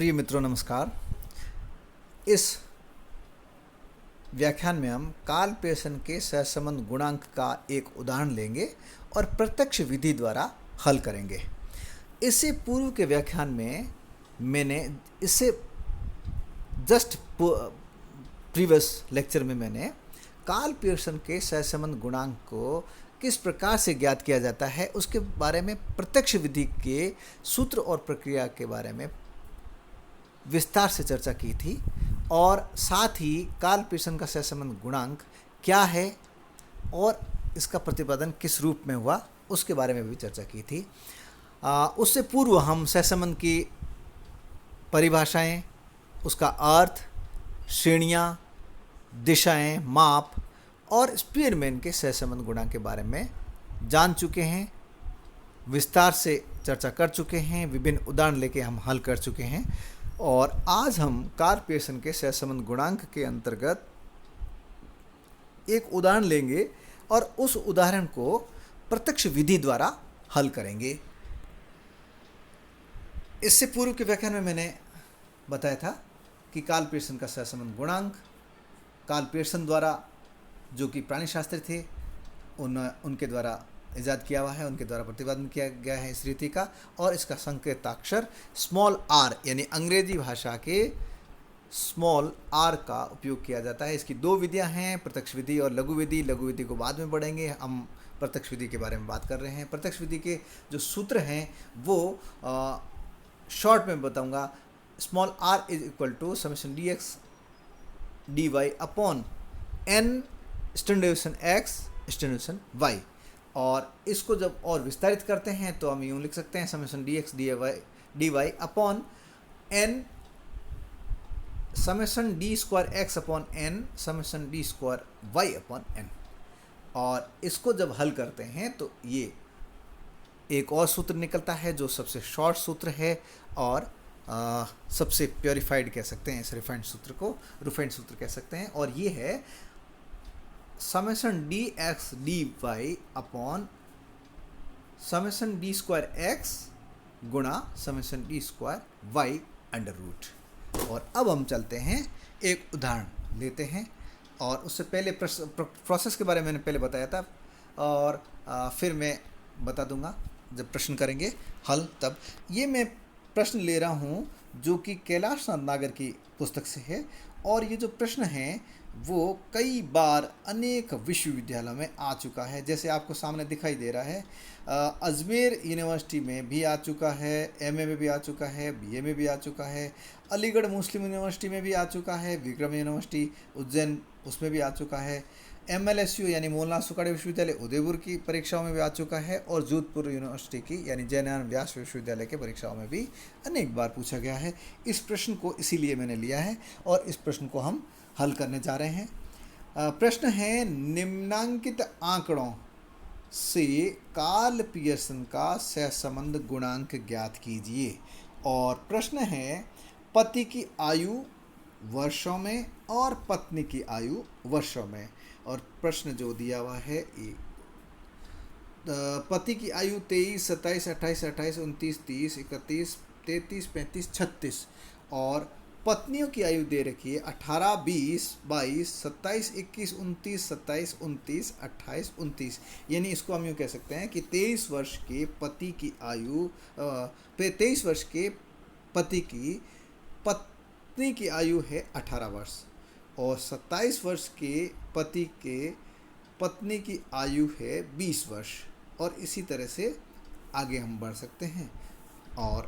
प्रिय मित्रों नमस्कार। इस व्याख्यान में हम कार्ल पियर्सन के सहसंबंध गुणांक का एक उदाहरण लेंगे और प्रत्यक्ष विधि द्वारा हल करेंगे। इससे पूर्व के व्याख्यान में मैंने जस्ट प्रीवियस लेक्चर में मैंने कार्ल पियर्सन के सहसंबंध गुणांक को किस प्रकार से ज्ञात किया जाता है उसके बारे में, प्रत्यक्ष विधि के सूत्र और प्रक्रिया के बारे में विस्तार से चर्चा की थी और साथ ही कार्ल पियर्सन का सहसंबंध गुणांक क्या है और इसका प्रतिपादन किस रूप में हुआ उसके बारे में भी चर्चा की थी। उससे पूर्व हम सहसंबंध की परिभाषाएं, उसका अर्थ, श्रेणियां, दिशाएं, माप और स्पीयरमैन के सहसंबंध गुणांक के बारे में जान चुके हैं, विस्तार से चर्चा कर चुके हैं, विभिन्न उदाहरण लेके हम हल कर चुके हैं। और आज हम कार्ल पियर्सन के सहसंबंध गुणांक के अंतर्गत एक उदाहरण लेंगे और उस उदाहरण को प्रत्यक्ष विधि द्वारा हल करेंगे। इससे पूर्व के व्याख्यान में मैंने बताया था कि कार्ल पियर्सन का सहसंबंध गुणांक कार्ल पियर्सन द्वारा, जो कि प्राणीशास्त्री थे, उनके द्वारा इजाद किया हुआ है, उनके द्वारा प्रतिपादन किया गया है इस रीति का। और इसका संकेताक्षर स्मॉल आर यानी अंग्रेजी भाषा के स्मॉल आर का उपयोग किया जाता है। इसकी दो विधियां हैं, प्रत्यक्ष विधि और लघु विधि। लघु विधि को बाद में बढ़ेंगे, हम प्रत्यक्ष विधि के बारे में बात कर रहे हैं। प्रत्यक्ष विधि के जो सूत्र हैं वो शॉर्ट में बताऊंगा। Small r is equal to summation d x d y upon n standardization x standardization y. और इसको जब और विस्तारित करते हैं तो हम यूँ लिख सकते हैं summation d x d y upon n summation d square x upon n summation d square y upon n. और इसको जब हल करते हैं तो ये एक और सूत्र निकलता है जो सबसे शॉर्ट सूत्र है और सबसे प्योरीफाइड कह सकते हैं, इस रिफाइंड सूत्र को रिफाइंड सूत्र कह सकते हैं। और ये है summation d x d y upon summation d square x गुणा summation d square y under root. और अब हम चलते हैं, एक उदाहरण लेते हैं। और उससे पहले प्रोसेस के बारे में मैंने पहले बताया था और फिर मैं बता दूंगा जब प्रश्न करेंगे हल तब। ये मैं प्रश्न ले रहा हूँ जो कि कैलाश नागर की पुस्तक से है। और ये जो प्रश्न है वो कई बार अनेक विश्वविद्यालयों में आ चुका है, जैसे आपको सामने दिखाई दे रहा है। अजमेर यूनिवर्सिटी में भी आ चुका है, एमए में भी आ चुका है, बीए में भी आ चुका है, अलीगढ़ मुस्लिम यूनिवर्सिटी में भी आ चुका है, विक्रम यूनिवर्सिटी उज्जैन उसमें भी आ चुका है, MLSU यानी मोहनलाल सुखाड़े विश्वविद्यालय उदयपुर की परीक्षाओं में भी आ चुका है और जोधपुर यूनिवर्सिटी की यानी जयनारायण व्यास विश्वविद्यालय के परीक्षाओं में भी अनेक बार पूछा गया है। इस प्रश्न को इसीलिए मैंने लिया है और इस प्रश्न को हम हल करने जा रहे हैं। प्रश्न है, निम्नांकित आंकड़ों से कार्ल पियर्सन का सहसंबंध गुणांक ज्ञात कीजिए। और प्रश्न है, पति की आयु वर्षों में और पत्नी की आयु वर्षों में। और प्रश्न जो दिया हुआ है ये पति की आयु 23, 27, 28, 28, 29, 30, 31, 33, 35, 36 और पत्नियों की आयु दे रखी है 18, 20, 22, 27, 21, 29, 27, 29, 28, 29। यानी इसको हम यूँ कह सकते हैं कि 23 वर्ष के पति की आयु 23 वर्ष के पत्नी की आयु है 18 वर्ष और 27 वर्ष के पत्नी की आयु है 20 वर्ष। और इसी तरह से आगे हम बढ़ सकते हैं और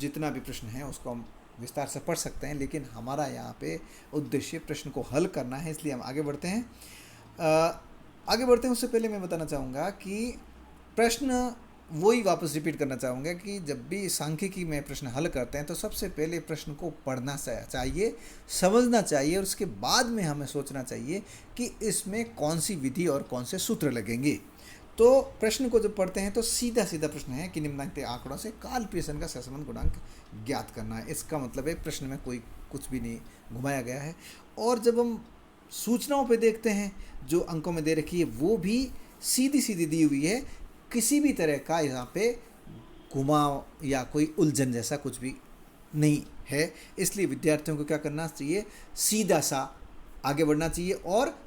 जितना भी प्रश्न है उसको हम विस्तार से पढ़ सकते हैं, लेकिन हमारा यहाँ पे उद्देश्य प्रश्न को हल करना है, इसलिए हम आगे बढ़ते हैं। उससे पहले मैं बताना चाहूँगा कि प्रश्न वही वापस रिपीट करना चाहूँगा कि जब भी सांख्यिकी में प्रश्न हल करते हैं तो सबसे पहले प्रश्न को पढ़ना चाहिए, समझना चाहिए और उसके बाद में हमें सोचना चाहिए कि इसमें कौन सी विधि और कौन से सूत्र लगेंगे। तो प्रश्न को जब पढ़ते हैं तो सीधा प्रश्न है कि निम्नलिखित आंकड़ों से कार्ल पियर्सन का सहसंबंध गुणांक ज्ञात करना है। इसका मतलब है प्रश्न में कोई कुछ भी नहीं घुमाया गया है। और जब हम सूचनाओं पे देखते हैं जो अंकों में दे रखी है वो भी सीधी दी हुई है, किसी भी तरह का यहाँ पे घुमाव या कोई उलझन जैसा कुछ भी नहीं है। इसलिए विद्यार्थियों को क्या करना चाहिए, सीधा सा आगे बढ़ना चाहिए। और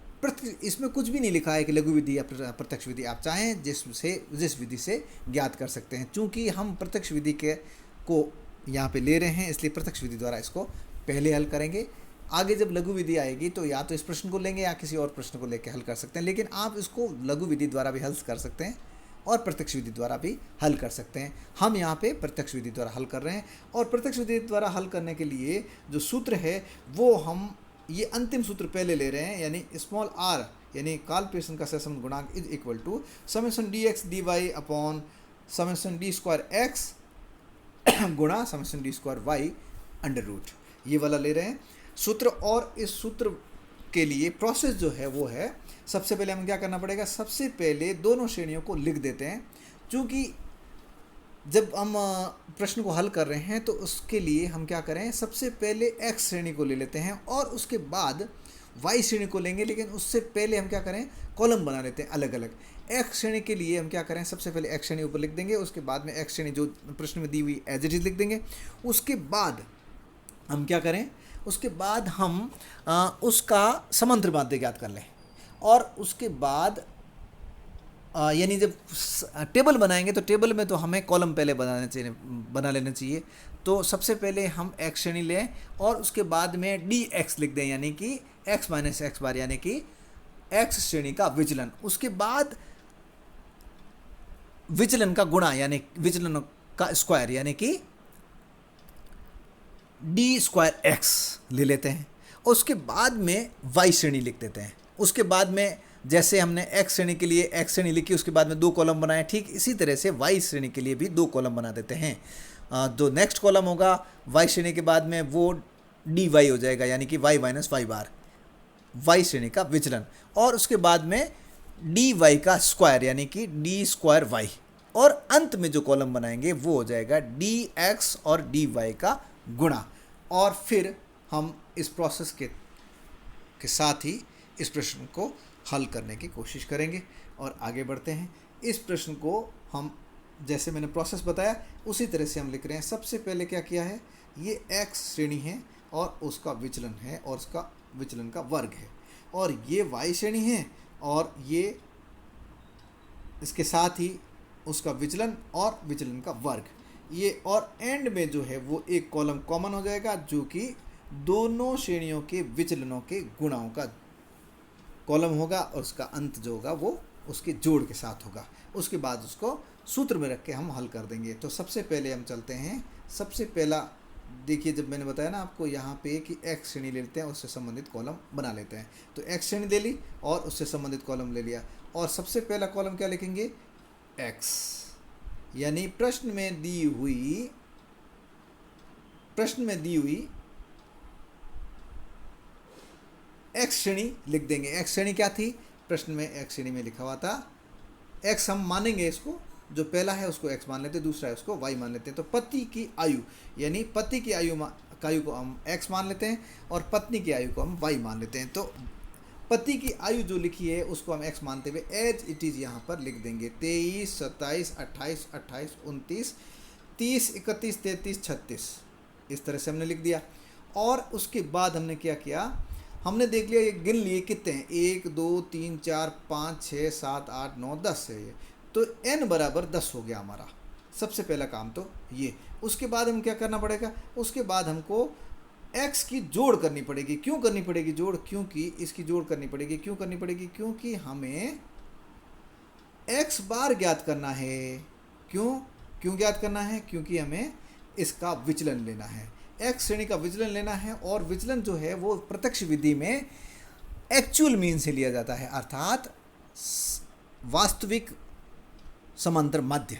इसमें कुछ भी नहीं लिखा है कि लघु विधि या प्रत्यक्ष विधि, आप चाहें जिस विधि से ज्ञात कर सकते हैं। चूंकि हम प्रत्यक्ष विधि को यहाँ पे ले रहे हैं, इसलिए प्रत्यक्ष विधि द्वारा इसको पहले हल करेंगे। आगे जब लघु विधि आएगी तो या तो इस प्रश्न को लेंगे या किसी और प्रश्न को लेकर हल कर सकते हैं, लेकिन आप इसको लघु विधि द्वारा भी हल कर सकते हैं और प्रत्यक्ष विधि द्वारा भी हल कर सकते हैं। हम यहाँ पे प्रत्यक्ष विधि द्वारा हल कर रहे हैं, और प्रत्यक्ष विधि द्वारा हल करने के लिए जो सूत्र है वो हम ये अंतिम सूत्र पहले ले रहे हैं, यानी स्मॉल आर यानी काल पेयरसन का सहसंबंध गुणांक is equal to summation d x d y upon summation d square x गुणा summation d square y under root, ये वाला ले रहे हैं सूत्र। और इस सूत्र के लिए प्रोसेस जो है वो है, सबसे पहले हमें क्या करना पड़ेगा, सबसे पहले दोनों श्रेणियों को लिख देते हैं। क्योंकि जब हम प्रश्न को हल कर रहे हैं तो उसके लिए हम क्या करें, सबसे पहले एक्स श्रेणी को ले लेते हैं और उसके बाद वाई श्रेणी को लेंगे, लेकिन उससे पहले हम क्या करें, कॉलम बना लेते हैं अलग अलग। एक्स श्रेणी के लिए हम क्या करें, सबसे पहले एक्स श्रेणी ऊपर लिख देंगे, उसके बाद में एक्स श्रेणी जो प्रश्न में दी हुई एज इट इज लिख देंगे। उसके बाद हम क्या करें, उसके बाद हम उसका समांतर माध्य ज्ञात कर लें, और उसके बाद यानी जब टेबल बनाएंगे तो टेबल में तो हमें कॉलम पहले बना लेना चाहिए। तो सबसे पहले हम एक्स श्रेणी लें और उसके बाद में डी एक्स लिख दें, यानी कि एक्स माइनस एक्स बार, यानी कि एक्स श्रेणी का विचलन। उसके बाद विचलन का गुणा यानी विचलन का स्क्वायर, यानी कि डी स्क्वायर एक्स ले लेते हैं। उसके बाद में वाई श्रेणी लिख देते हैं। उसके बाद में जैसे हमने एक्स श्रेणी के लिए एक्स श्रेणी लिखी, उसके बाद में 2 कॉलम बनाए, ठीक इसी तरह से वाई श्रेणी के लिए भी 2 कॉलम बना देते हैं। जो नेक्स्ट कॉलम होगा वाई श्रेणी के बाद में वो डी वाई हो जाएगा, यानी कि वाई माइनस वाई बार, वाई श्रेणी का विचलन। और उसके बाद में डी वाई का स्क्वायर, यानी कि डी स्क्वायर वाई। और अंत में जो कॉलम बनाएंगे वो हो जाएगा डी एक्स और डी वाई का गुणा। और फिर हम इस प्रोसेस के साथ ही इस प्रश्न को हल करने की कोशिश करेंगे और आगे बढ़ते हैं। इस प्रश्न को हम जैसे मैंने प्रोसेस बताया उसी तरह से हम लिख रहे हैं। सबसे पहले क्या किया है, ये एक्स श्रेणी है और उसका विचलन है और उसका विचलन का वर्ग है, और ये वाई श्रेणी है और ये इसके साथ ही उसका विचलन और विचलन का वर्ग, ये। और एंड में जो है वो एक कॉलम कॉमन हो जाएगा जो कि दोनों श्रेणियों के विचलनों के गुणाओं का कॉलम होगा, और उसका अंत जो होगा वो उसके जोड़ के साथ होगा। उसके बाद उसको सूत्र में रख के हम हल कर देंगे। तो सबसे पहले हम चलते हैं, सबसे पहला देखिए, जब मैंने बताया ना आपको यहाँ पे कि एक्स श्रेणी ले लेते हैं, उससे संबंधित कॉलम बना लेते हैं। तो एक्स श्रेणी ले ली और उससे संबंधित कॉलम ले लिया, और सबसे पहला कॉलम क्या लिखेंगे, एक्स, यानी प्रश्न में दी हुई एक्स श्रेणी लिख देंगे। एक्स श्रेणी क्या थी, प्रश्न में एक्स श्रेणी में लिखा हुआ था एक्स, हम मानेंगे इसको, जो पहला है उसको एक्स मान लेते हैं, दूसरा है उसको वाई मान लेते हैं। तो पति की आयु, यानी पति की आयु को हम एक्स मान लेते हैं और पत्नी की आयु को हम वाई मान लेते हैं। तो पति की आयु जो लिखी है उसको हम एक्स मानते हुए एज इट इज़ यहाँ पर लिख देंगे। 23, 27, 28, 28, 29, 30, 31, 33, 36, इस तरह से हमने लिख दिया। और उसके बाद हमने क्या किया, हमने देख लिया, ये गिन लिए कितने हैं, 1, 2, 3, 4, 5, 6, 7, 8, 9, 10 है ये। तो n बराबर 10 हो गया हमारा। सबसे पहला काम तो ये। उसके बाद हम क्या करना पड़ेगा, उसके बाद हमको x की जोड़ करनी पड़ेगी। क्यों करनी पड़ेगी जोड़, क्योंकि इसकी जोड़ करनी पड़ेगी। क्यों करनी पड़ेगी, क्योंकि हमें x बार ज्ञात करना है। क्यों ज्ञात करना है, क्योंकि हमें इसका विचलन लेना है, एक्स श्रेणी का विचलन लेना है। और विचलन जो है वो प्रत्यक्ष विधि में एक्चुअल मीन से लिया जाता है, अर्थात वास्तविक समांतर माध्य,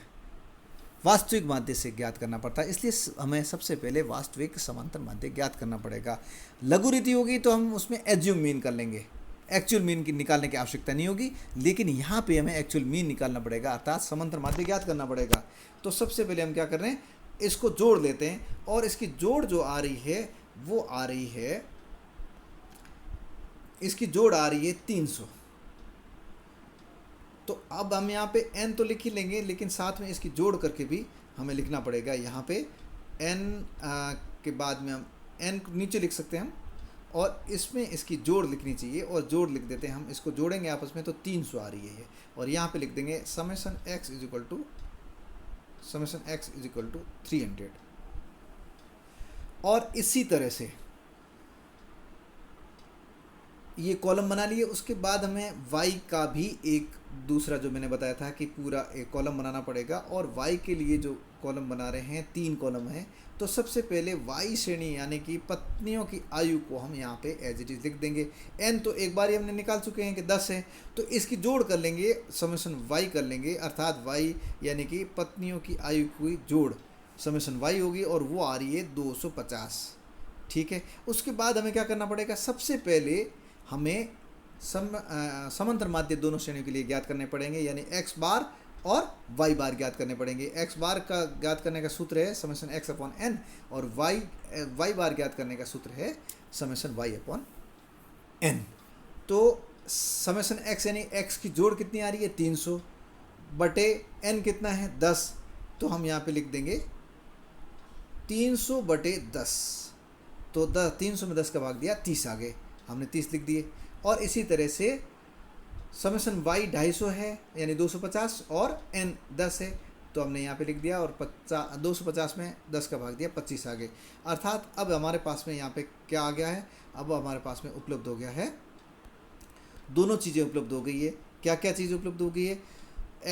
वास्तविक माध्य से ज्ञात करना पड़ता है। इसलिए हमें सबसे पहले वास्तविक समांतर माध्य ज्ञात करना पड़ेगा। लघु रीति होगी तो हम उसमें एज्यूम मीन कर लेंगे, एक्चुअल मीन की निकालने की आवश्यकता नहीं होगी। लेकिन यहाँ पे हमें एक्चुअल मीन निकालना पड़ेगा, अर्थात समांतर माध्य ज्ञात करना पड़ेगा। तो सबसे पहले हम क्या कर रहे हैं, इसको जोड़ लेते हैं, और इसकी जोड़ जो आ रही है वो आ रही है, इसकी जोड़ आ रही है 300। तो अब हम यहाँ पे n तो लिख ही लेंगे, लेकिन साथ में इसकी जोड़ करके भी हमें लिखना पड़ेगा यहाँ पे एन के बाद में हम एन नीचे लिख सकते हैं हम, और इसमें इसकी जोड़ लिखनी चाहिए, और जोड़ लिख देते हैं हम, इसको जोड़ेंगे आपस में तो 300 आ रही है ये, और यहाँ पे लिख देंगे summation x is equal to 300। और इसी तरह से ये कॉलम बना लिए। उसके बाद हमें y का भी एक दूसरा जो मैंने बताया था कि पूरा एक कॉलम बनाना पड़ेगा, और y के लिए जो कॉलम बना रहे हैं 3 कॉलम हैं। तो सबसे पहले y श्रेणी यानी कि पत्नियों की आयु को हम यहाँ पे एज इट इज़ लिख देंगे। n तो एक बार ही हमने निकाल चुके हैं कि 10 है, तो इसकी जोड़ कर लेंगे, समेशन y कर लेंगे, अर्थात y यानी कि पत्नियों की आयु की जोड़ समेशन y होगी, और वो आ रही है 250। ठीक है। उसके बाद हमें क्या करना पड़ेगा, सबसे पहले हमें समांतर माध्य दोनों श्रेणियों के लिए ज्ञात करने पड़ेंगे, यानी x बार और y बार ज्ञात करने पड़ेंगे। x बार का ज्ञात करने का सूत्र है समेशन x अपॉन n, और y बार ज्ञात करने का सूत्र है समेशन y अपॉन n। तो समेशन x यानी x की जोड़ कितनी आ रही है 300 बटे n कितना है 10, तो हम यहाँ पे लिख देंगे 300 बटे 10, तो 300 में 10 का भाग दिया 30 आ गए, हमने 30 लिख दिए। और इसी तरह से समेशन y 250 है यानी 250, और n 10 है, तो हमने यहाँ पे लिख दिया, और 250 में 10 का भाग दिया 25 आ गए। अर्थात अब हमारे पास में यहाँ पे क्या आ गया है, अब हमारे पास में उपलब्ध हो गया है, दोनों चीज़ें उपलब्ध हो गई है। क्या क्या चीज़ उपलब्ध हो गई है,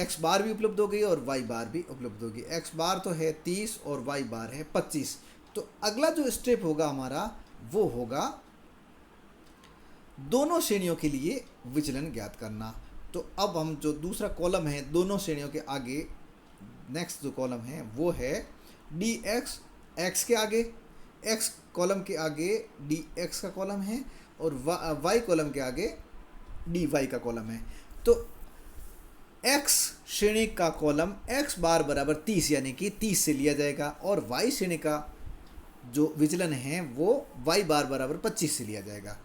x बार भी उपलब्ध हो गई है और y बार भी उपलब्ध होगी। x बार तो है 30 और y बार है 25। तो अगला जो स्टेप होगा हमारा वो होगा दोनों श्रेणियों के लिए विचलन ज्ञात करना। तो अब हम जो दूसरा कॉलम है दोनों श्रेणियों के आगे, नेक्स्ट जो कॉलम है वो है dx, x के आगे, x कॉलम के आगे dx का कॉलम है, और y कॉलम के आगे dy का कॉलम है। तो x श्रेणी का कॉलम x बार बराबर 30 यानी कि 30 से लिया जाएगा, और y श्रेणी का जो विचलन है वो y बार बराबर 25 से लिया जाएगा।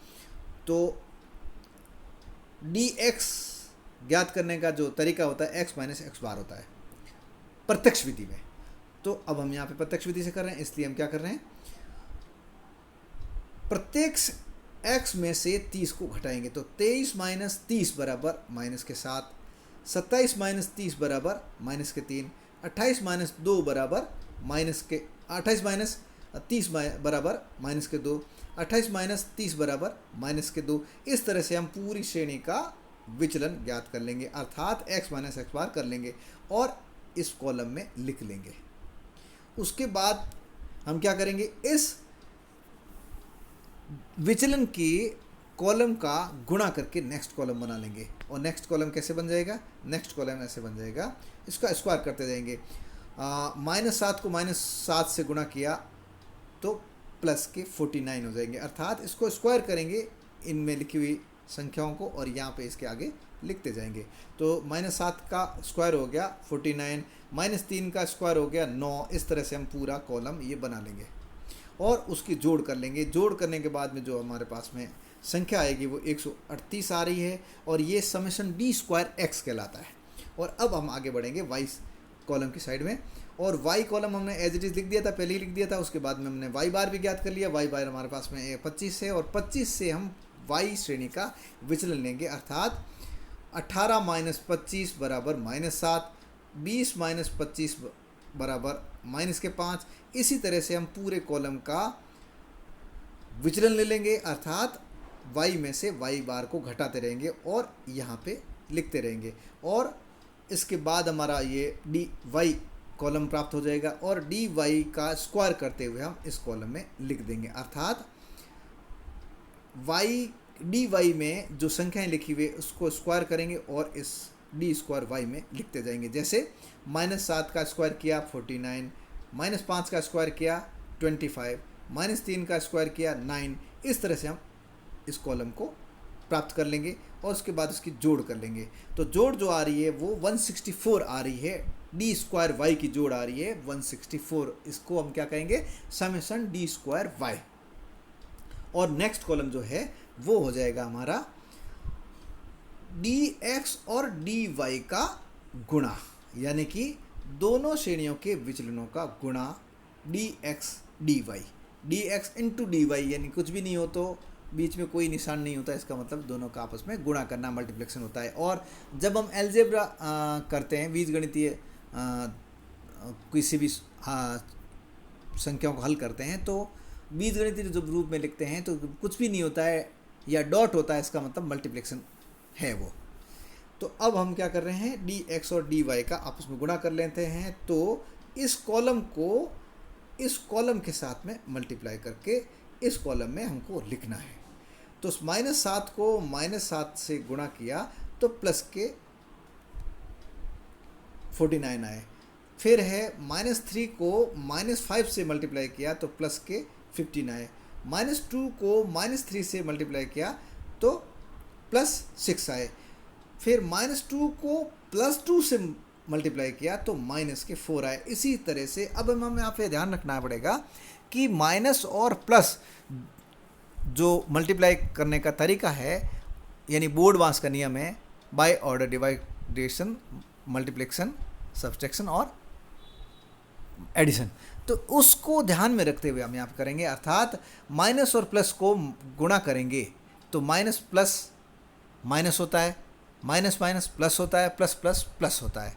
तो dx ज्ञात करने का जो तरीका होता है x माइनस एक्स बार होता है प्रत्यक्ष विधि में। तो अब हम यहाँ पे प्रत्यक्ष विधि से कर रहे हैं, इसलिए हम क्या कर रहे हैं, प्रत्येक x में से 30 को घटाएंगे। तो 23 माइनस 30 बराबर माइनस के 7, 27 माइनस 30 बराबर माइनस के 3, 28 माइनस 2 बराबर माइनस के 28 माइनस 30 बराबर माइनस के 2, 28 माइनस 30 बराबर माइनस के 2। इस तरह से हम पूरी श्रेणी का विचलन ज्ञात कर लेंगे, अर्थात x माइनस एक्स बार कर लेंगे और इस कॉलम में लिख लेंगे। उसके बाद हम क्या करेंगे, इस विचलन के कॉलम का गुणा करके नेक्स्ट कॉलम बना लेंगे। और नेक्स्ट कॉलम कैसे बन जाएगा, नेक्स्ट कॉलम ऐसे बन जाएगा, इसका स्क्वायर करते जाएंगे। -7 को -7 से गुणा किया तो प्लस के 49 हो जाएंगे, अर्थात इसको स्क्वायर करेंगे इनमें लिखी हुई संख्याओं को, और यहाँ पे इसके आगे लिखते जाएंगे। तो -7 का स्क्वायर हो गया 49, -3 का स्क्वायर हो गया 9। इस तरह से हम पूरा कॉलम ये बना लेंगे और उसकी जोड़ कर लेंगे। जोड़ करने के बाद में जो हमारे पास में संख्या आएगी वो 138 आ रही है, और ये समेशन d स्क्वायर x कहलाता है। और अब हम आगे बढ़ेंगे y कॉलम की साइड में, और y कॉलम हमने एज इट इज़ लिख दिया था, पहले ही लिख दिया था। उसके बाद में हमने y बार भी ज्ञात कर लिया। y बार हमारे पास में 25 है, और 25 से हम y श्रेणी का विचलन लेंगे, अर्थात 18 माइनस 25 बराबर -7, 20 माइनस 25 बराबर माइनस के 5। इसी तरह से हम पूरे कॉलम का विचलन ले लेंगे, अर्थात y में से y बार को घटाते रहेंगे और यहाँ पे लिखते रहेंगे, और इसके बाद हमारा ये dy कॉलम प्राप्त हो जाएगा, और dy का स्क्वायर करते हुए हम इस कॉलम में लिख देंगे, अर्थात dy में जो संख्याएं लिखी हुई उसको स्क्वायर करेंगे और इस d स्क्वायर y में लिखते जाएंगे। जैसे -7 का स्क्वायर किया 49, -5 का स्क्वायर किया 25, -3 का स्क्वायर किया 9। इस तरह से हम इस कॉलम को प्राप्त कर लेंगे और उसके बाद उसकी जोड़ कर लेंगे। तो जोड़ जो आ रही है वो 164 आ रही है, d स्क्वायर y की जोड़ आ रही है 164। इसको हम क्या कहेंगे, समेशन d स्क्वायर y। और नेक्स्ट कॉलम जो है वो हो जाएगा हमारा dx और dy का गुणा, यानी कि दोनों श्रेणियों के विचलनों का गुणा d x d y, d x into d y, यानी कुछ भी नहीं हो तो बीच में कोई निशान नहीं होता, इसका मतलब दोनों का आपस में गुणा करना, मल्टीप्लिकेशन होता है। और जब हम एल्जेब्रा करते हैं, बीजगणितीय किसी भी संख्याओं को हल करते हैं, तो बीजगणितीय जो रूप में लिखते हैं तो कुछ भी नहीं होता है या डॉट होता है, इसका मतलब मल्टीप्लिकेशन है वो। तो अब हम क्या कर रहे हैं, डी एक्स और डी वाई का आपस में गुणा कर लेते हैं। तो इस कॉलम को इस कॉलम के साथ में मल्टीप्लाई करके इस कॉलम में हमको लिखना है। तो -7 को -7 से गुणा किया तो प्लस के 49 आए। फिर है -3 को -5 से मल्टीप्लाई किया तो प्लस के 15 आए। -2 को -3 से मल्टीप्लाई किया तो +6 आए। फिर -2 को +2 से मल्टीप्लाई किया तो -4 आए। इसी तरह से अब हमें यहाँ पे ध्यान रखना पड़ेगा कि माइनस और प्लस जो मल्टीप्लाई करने का तरीका है, यानी बोर्ड-वास का नियम है, बाय ऑर्डर डिवाइडेशन, मल्टीप्लिकेशन, सब्सट्रैक्शन और एडिशन, तो उसको ध्यान में रखते हुए हम यहाँ पर करेंगे। अर्थात माइनस और प्लस को गुणा करेंगे तो माइनस प्लस माइनस होता है, माइनस माइनस प्लस होता है, प्लस प्लस प्लस होता है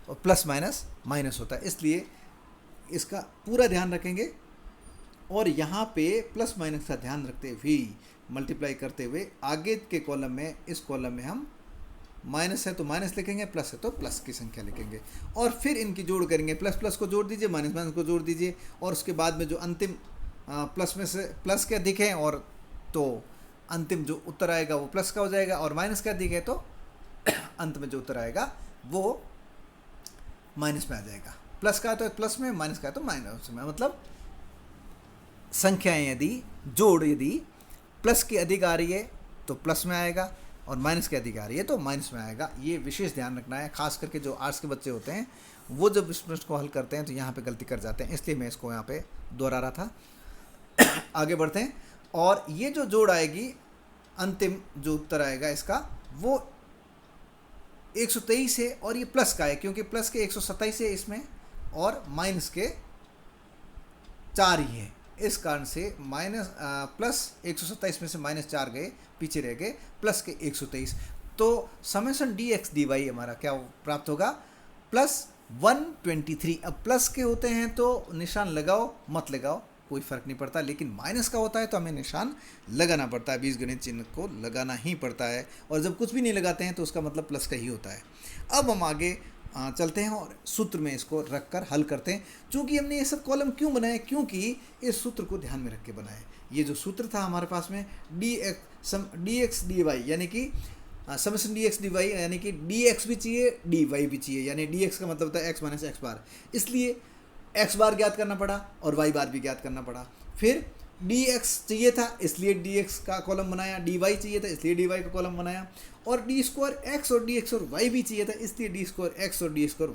और प्लस माइनस माइनस होता है। इसलिए इसका पूरा ध्यान रखेंगे और यहाँ पे प्लस माइनस का ध्यान रखते हुए मल्टीप्लाई करते हुए आगे के कॉलम में, इस कॉलम में हम माइनस है तो माइनस लिखेंगे, प्लस है तो प्लस की संख्या लिखेंगे और फिर इनकी जोड़ करेंगे। प्लस प्लस को जोड़ दीजिए, माइनस माइनस को जोड़ दीजिए और उसके बाद में जो अंतिम प्लस में से प्लस के अधिक है और तो अंतिम जो उत्तर आएगा वो प्लस का हो जाएगा और माइनस का अधिक है तो अंत में जो उत्तर आएगा वो माइनस में आ जाएगा। प्लस का तो प्लस में, माइनस का तो माइनस में। मतलब संख्याएं यदि जोड़ यदि प्लस की अधिक आ रही है तो प्लस में आएगा और माइनस की अधिक आ रही है तो माइनस में आएगा। ये विशेष ध्यान रखना है, खास करके जो आर्ट्स के बच्चे होते हैं वो जब इस प्रश्न को हल करते हैं तो यहाँ पे गलती कर जाते हैं, इसलिए मैं इसको यहाँ पे दोहरा रहा था। आगे बढ़ते हैं और ये जो जोड़ आएगी, अंतिम जो उत्तर आएगा इसका वो 123 है और ये प्लस का है क्योंकि प्लस के 127 है इसमें और माइनस के 4 ही है। इस कारण से प्लस 127 में से -4 गए, पीछे रह गए प्लस के 123। तो summation d x d y हमारा क्या प्राप्त होगा, +123। अब प्लस के होते हैं तो निशान लगाओ मत लगाओ कोई फ़र्क नहीं पड़ता, लेकिन माइनस का होता है तो हमें निशान लगाना पड़ता है, बीजगणित चिन्ह को लगाना ही पड़ता है और जब कुछ भी नहीं लगाते हैं तो उसका मतलब प्लस का ही होता है। अब हम आगे चलते हैं और सूत्र में इसको रख कर हल करते हैं। चूँकि हमने ये सब कॉलम क्यों बनाए, क्योंकि इस सूत्र को ध्यान में रख के बनाए। ये जो सूत्र था हमारे पास में डी एक्स डी वाई, यानी कि summation d x d y, यानी कि डी एक्स भी चाहिए डी वाई भी चाहिए, यानी डी एक्स का मतलब होता है एक्स माइनस एक्स बार, इसलिए एक्स बार ज्ञात करना पड़ा और वाई बार भी ज्ञात करना पड़ा। फिर डी एक्स चाहिए था इसलिए डी एक्स का कॉलम बनाया, डी वाई चाहिए था इसलिए डी वाई का कॉलम बनाया और डी स्क्वायर एक्स और डी एक्स और वाई भी चाहिए था इसलिए डी स्क्वायर एक्स और डी स्क्वायर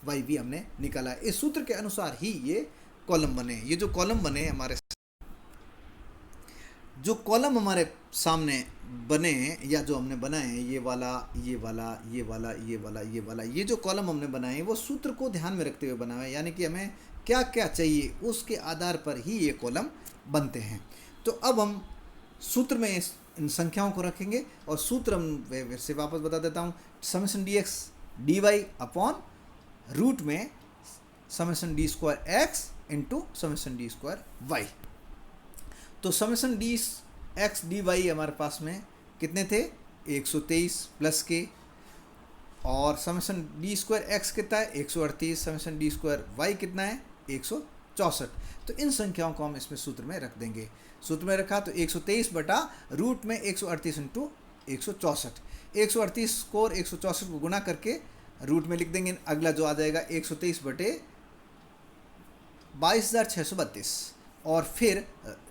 वाई भी हमने निकाला। इस सूत्र के अनुसार ही ये कॉलम बने। ये जो कॉलम बने हमारे, जो कॉलम हमारे सामने बने या जो हमने बनाए हैं, ये वाला ये वाला ये वाला ये वाला ये वाला, ये जो कॉलम हमने बनाए हैं वो सूत्र को ध्यान में रखते हुए बनाए हैं, यानी कि हमें क्या क्या चाहिए उसके आधार पर ही ये कॉलम बनते हैं। तो अब हम सूत्र में इन संख्याओं को रखेंगे और सूत्र हम फिर से वापस बता देता हूँ, summation d x d y upon root में summation d square x into summation d square y. तो summation d x d y हमारे पास में कितने थे, 123 प्लस के, और समेशन डी स्क्वायर एक्स कितना है 138, समेशन डी स्क्वायर वाई कितना है 164। तो इन संख्याओं को हम इसमें सूत्र में रख देंगे। सूत्र में रखा तो 123 बटा रूट में 138 इंटू 164, 138 को और 164 को गुना करके रूट में लिख देंगे। अगला जो आ जाएगा 123 बटे 22,632 और फिर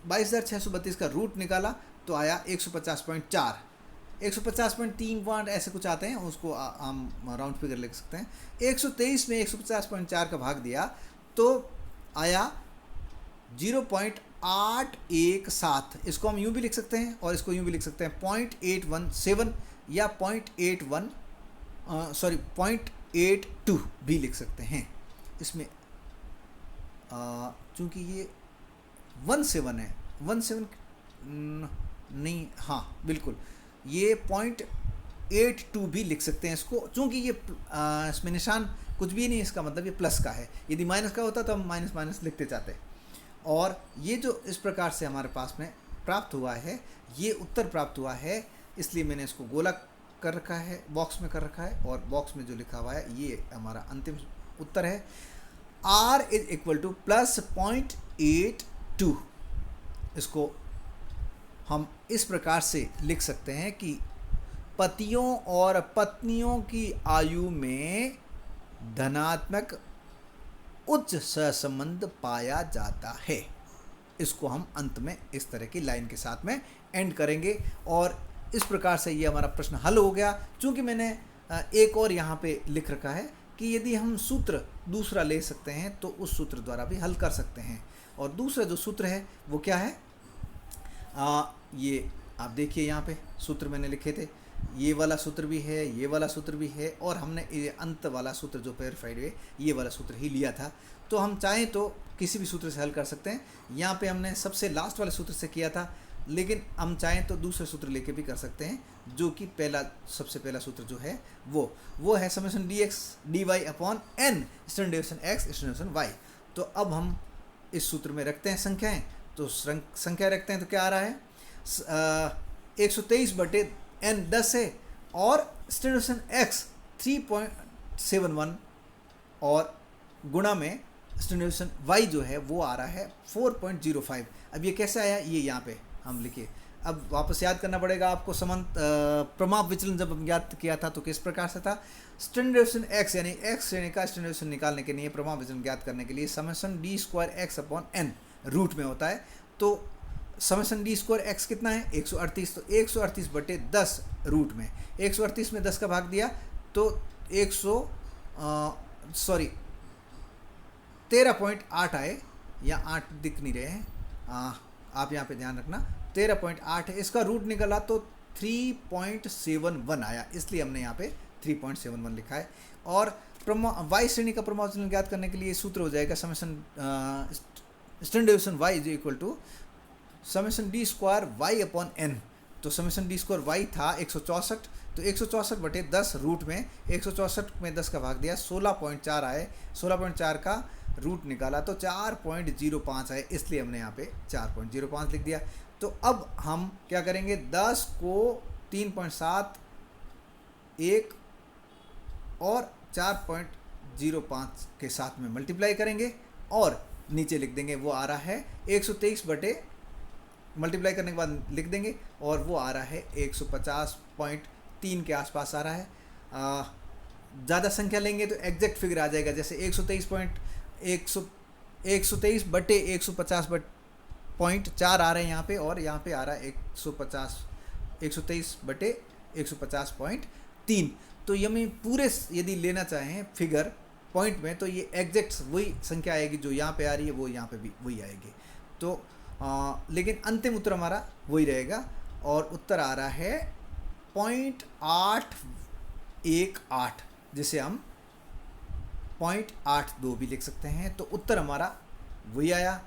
22,632 का रूट निकाला तो आया 150.4, 150.3 ऐसे कुछ आते हैं, उसको हम राउंड फिगर लिख सकते हैं। 123 में 150.4 का भाग दिया तो आया 0.817। इसको हम यूँ भी लिख सकते हैं और इसको यूँ भी लिख सकते हैं 0.817 या 0.82 भी लिख सकते हैं। इसमें चूँकि ये 1 से 1 है, 1 से 1 नहीं, हाँ बिल्कुल, ये 0.82 भी लिख सकते हैं इसको, चूँकि ये इसमें निशान कुछ भी नहीं, इसका मतलब ये प्लस का है। यदि माइनस का होता तो हम माइनस माइनस लिखते जाते। और ये जो इस प्रकार से हमारे पास में प्राप्त हुआ है, ये उत्तर प्राप्त हुआ है, इसलिए मैंने इसको गोला कर रखा है, बॉक्स में कर रखा है, और बॉक्स में जो लिखा हुआ है ये हमारा अंतिम उत्तर है। R is equal two plus 0.82। इसको हम इस प्रकार से लिख सकते हैं कि पतियों और पत्नियों की आयु में धनात्मक उच्च सहसंबंध पाया जाता है। इसको हम अंत में इस तरह की लाइन के साथ में एंड करेंगे, और इस प्रकार से ये हमारा प्रश्न हल हो गया। चूँकि मैंने एक और यहाँ पे लिख रखा है कि यदि हम सूत्र दूसरा ले सकते हैं तो उस सूत्र द्वारा भी हल कर सकते हैं। और दूसरा जो सूत्र है वो क्या है, ये आप देखिए, यहाँ पे सूत्र मैंने लिखे थे, ये वाला सूत्र भी है, ये वाला सूत्र भी है, और हमने ये अंत वाला सूत्र जो पेरिफाइड है ये वाला सूत्र ही लिया था। तो हम चाहें तो किसी भी सूत्र से हल कर सकते हैं। यहाँ पे हमने सबसे लास्ट वाले सूत्र से किया था, लेकिन हम चाहें तो दूसरे सूत्र लेके भी कर सकते हैं, जो कि सबसे पहला सूत्र जो है वो है summation dx dy upon n standard deviation x standard deviation y। तो अब हम इस सूत्र में रखते हैं संख्याएं, तो संख्या रखते हैं तो क्या आ रहा है, 123/n 10 है, और स्टैंडर्ड डेविएशन x 3.71, और गुणा में स्टैंडर्ड डेविएशन y जो है वो आ रहा है 4.05। अब ये कैसे आया, ये यहाँ पे हम लिखे। अब वापस याद करना पड़ेगा आपको, प्रमाप विचलन जब हम याद किया था तो किस प्रकार से था। स्टैंडर्ड डेविएशन x यानी x श्रेणी का स्टैंडर्ड डेविएशन निकालने के लिए, प्रमाप विचलन ज्ञात करने के लिए summation d² x upon n root में होता है। तो समेशन d² x कितना है, 138, तो 138/10 रूट में 138 में 10 का भाग दिया तो 13.8 आए, या 8 दिख नहीं रहे हैं, आप यहाँ पे ध्यान रखना, 13.8 है। इसका रूट निकला तो 3.71 आया, इसलिए हमने यहाँ पे 3.71 लिखा है। और y श्रेणी का प्रमाप विचलन ज्ञात करने के लिए सूत्र हो जाएगा summation standard deviation y is equal to summation d² y upon n। तो समेशन d² y था 164, तो 164/10 रूट में 164 में 10 का भाग दिया, 16.4 आए, 16.4 का रूट निकाला तो 4.05 आए, इसलिए हमने यहाँ पे 4.05 लिख दिया। तो अब हम क्या करेंगे, 10 को 3.71 और 4.05 के साथ में मल्टीप्लाई करेंगे, और नीचे लिख देंगे, वो आ रहा है 123 मल्टीप्लाई करने के बाद लिख देंगे, और वो आ रहा है 150.3 के आसपास आ रहा है। ज़्यादा संख्या लेंगे तो एग्जैक्ट फिगर आ जाएगा, जैसे 123.150.4 आ रहे हैं यहाँ पे, और यहाँ पे आ रहा है 123/150.3। तो ये में पूरे यदि लेना चाहें फिगर पॉइंट में, तो ये एग्जैक्ट वही संख्या आएगी जो यहाँ पे आ रही है, वो यहाँ पे भी वही आएगी। तो लेकिन अंतिम उत्तर हमारा वही रहेगा, और उत्तर आ रहा है 0.818, जिसे हम 0.82 भी लिख सकते हैं। तो उत्तर हमारा वही आया,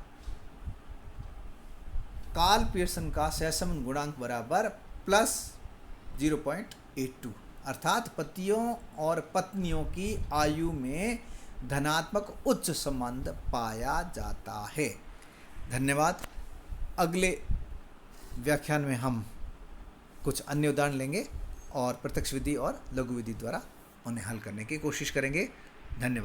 कार्ल पियर्सन का सहसंबंध गुणांक बराबर प्लस 0.82, अर्थात पतियों और पत्नियों की आयु में धनात्मक उच्च संबंध पाया जाता है। धन्यवाद। अगले व्याख्यान में हम कुछ अन्य उदाहरण लेंगे और प्रत्यक्ष विधि और लघु विधि द्वारा उन्हें हल करने की कोशिश करेंगे। धन्यवाद।